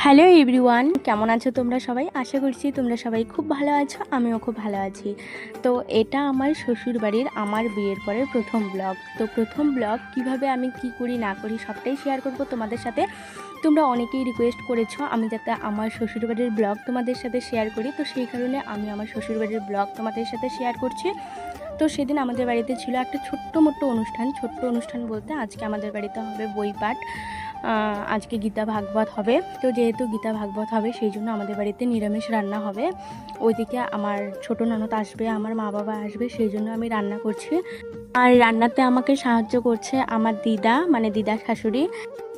Hello everyone, কেমন আছো তোমরা সবাই? আশা করছি তোমরা সবাই খুব ভালো আছো, আমিও খুব ভালো আছি। তো এটা আমার শ্বশুর বাড়ির আমার বিয়ের পরের প্রথম ব্লগ। তো প্রথম ব্লগ কিভাবে আমি কি করি না করি সবটাই শেয়ার করব তোমাদের সাথে। তোমরা অনেকেই রিকোয়েস্ট করেছো আমি যাতে আমার শ্বশুর বাড়ির ব্লগ তোমাদের সাথে শেয়ার করি, তো সেই কারণে আমি আমার শ্বশুর বাড়ির ব্লগ তোমাদের সাথে শেয়ার করছি। তো সেদিন আমাদের বাড়িতে ছিল একটা ছোট্ট অনুষ্ঠান বলতে আজকে আমাদের বাড়িতে হবে বইপাঠ। আজকে গীতা ভাগবত হবে, তো যেহেতু গীতা ভাগবত হবে সেই জন্য আমাদের বাড়িতে নিরামিষ রান্না হবে। ওইদিকে আমার ছোট ননদ আসবে, আমার মা বাবা আসবে, সেই জন্য আমি রান্না করছি। আর রান্নাতে আমাকে সাহায্য করছে আমার দিদা, মানে দিদার শাশুড়ি।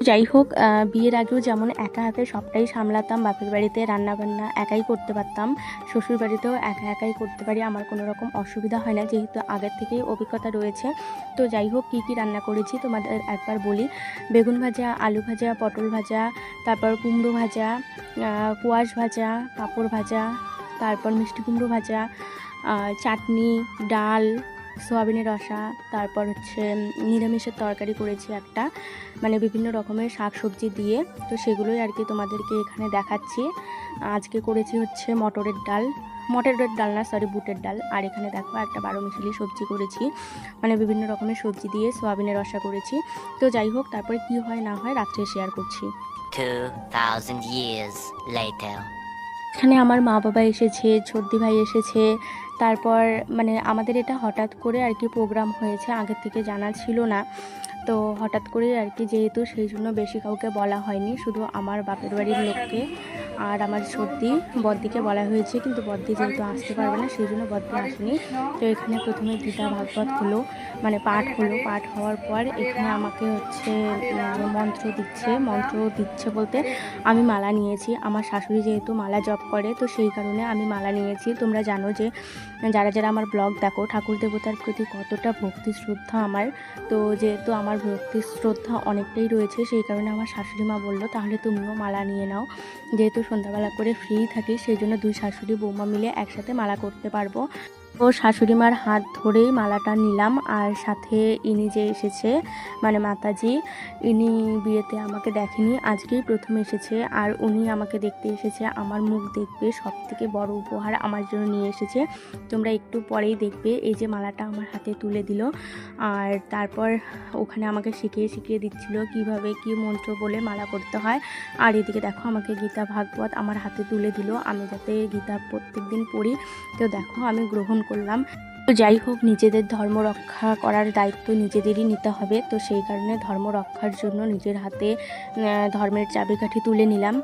যাই হোক, বিয়ের আগেও যেমন একা হাতে সবটাই সামলাতাম, বাপের বাড়িতে রান্না বান্না একাই করতে পারতাম, শ্বশুর বাড়িতেও একাই করতে পারি, আমার কোনো রকম অসুবিধা হয় না যেহেতু আগের থেকেই অভিজ্ঞতা রয়েছে। তো যাই হোক, কী কী রান্না করেছি তোমাদের একবার বলি। বেগুন ভাজা, আলু ভাজা, পটল ভাজা, তারপর কুমড়ো ভাজা, কোয়াশ ভাজা, পাঁপড় ভাজা, তারপর মিষ্টি কুমড়ো ভাজা, চাটনি, ডাল, সোয়াবিনের রসা, তারপর হচ্ছে নিরামিষের তরকারি করেছি একটা, মানে বিভিন্ন রকমের শাক সবজি দিয়ে। তো সেগুলোই আর কি তোমাদেরকে এখানে দেখাচ্ছি। আজকে করেছি হচ্ছে মটরের ডাল না, সরি, বুটের ডাল। আর এখানে দেখো একটা 12 মিশালি সবজি করেছি, মানে বিভিন্ন রকমের সবজি দিয়ে সোয়াবিনের রসা করেছি। তো যাই হোক, তারপরে কি হয় না হয় রাত্রে শেয়ার করছি। 2000 years later. এখানে আমার মা বাবা এসেছে, ছোটদি ভাই এসেছে। তারপর মানে আমাদের এটা হঠাৎ করে আর কি প্রোগ্রাম হয়েছে, আগের থেকে জানা ছিল না। তো হঠাৎ করে আর কি, যেহেতু সেই জন্য বেশি কাউকে বলা হয়নি, শুধু আমার বাপের বাড়ির লোককে আর আমার বদ্দিকে বলা হয়েছে, কিন্তু বদ্দি যেহেতু আসতে পারবে না সেই জন্য বদ্দি আসেনি। তো এখানে প্রথমে গীতা ভাগবত হলো, মানে পাঠ হওয়ার পর এখানে আমাকে হচ্ছে মন্ত্র দিচ্ছে বলতে আমি মালা নিয়েছি। আমার শাশুড়ি যেহেতু মালা জপ করে, তো সেই কারণে আমি মালা নিয়েছি। তোমরা জানো যে যারা যারা আমার ব্লগ দেখো, ঠাকুর দেবতার প্রতি কতটা ভক্তি শ্রদ্ধা আমার। তো যেহেতু আমার ভক্তি শ্রদ্ধা অনেকটাই রয়েছে, সেই কারণে আমার শাশুড়ি মা বললো তাহলে তুমিও মালা নিয়ে নাও। যেহেতু সন্ধ্যাবেলা করে ফ্রি থাকি সেই জন্য দুই শাশুড়ি বৌমা মিলে একসাথে মালা করতে পারবো। তো শাশুড়ি মার হাত ধরেই মালাটা নিলাম। আর সাথে ইনি যে এসেছে, মানে মাতাজি, ইনি বিয়েতে আমাকে দেখেনি, আজকেই প্রথম এসেছে। আর উনি আমাকে দেখতে এসেছে, আমার মুখ দেখবে, সব থেকে বড় উপহার আমার জন্য নিয়ে এসেছে। তোমরা একটু পরেই দেখবে। এই যে মালাটা আমার হাতে তুলে দিল, আর তারপর ওখানে আমাকে শিখিয়ে দিচ্ছিল কিভাবে কি মন্ত্র বলে মালা করতে হয়। আর এদিকে দেখো আমাকে গীতা ভাগবত আমার হাতে তুলে দিল, আমি যাতে গীতা প্রত্যেক দিন পড়ি। তো দেখো আমি গ্রহণ করলাম। তো যাই হোক, নিজেদের ধর্ম রক্ষা করার দায়িত্ব নিজেদেরই নিতে হবে। তো সেই কারণে ধর্ম রক্ষার জন্য নিজের হাতে ধর্মের চাবিকাঠি তুলে নিলাম।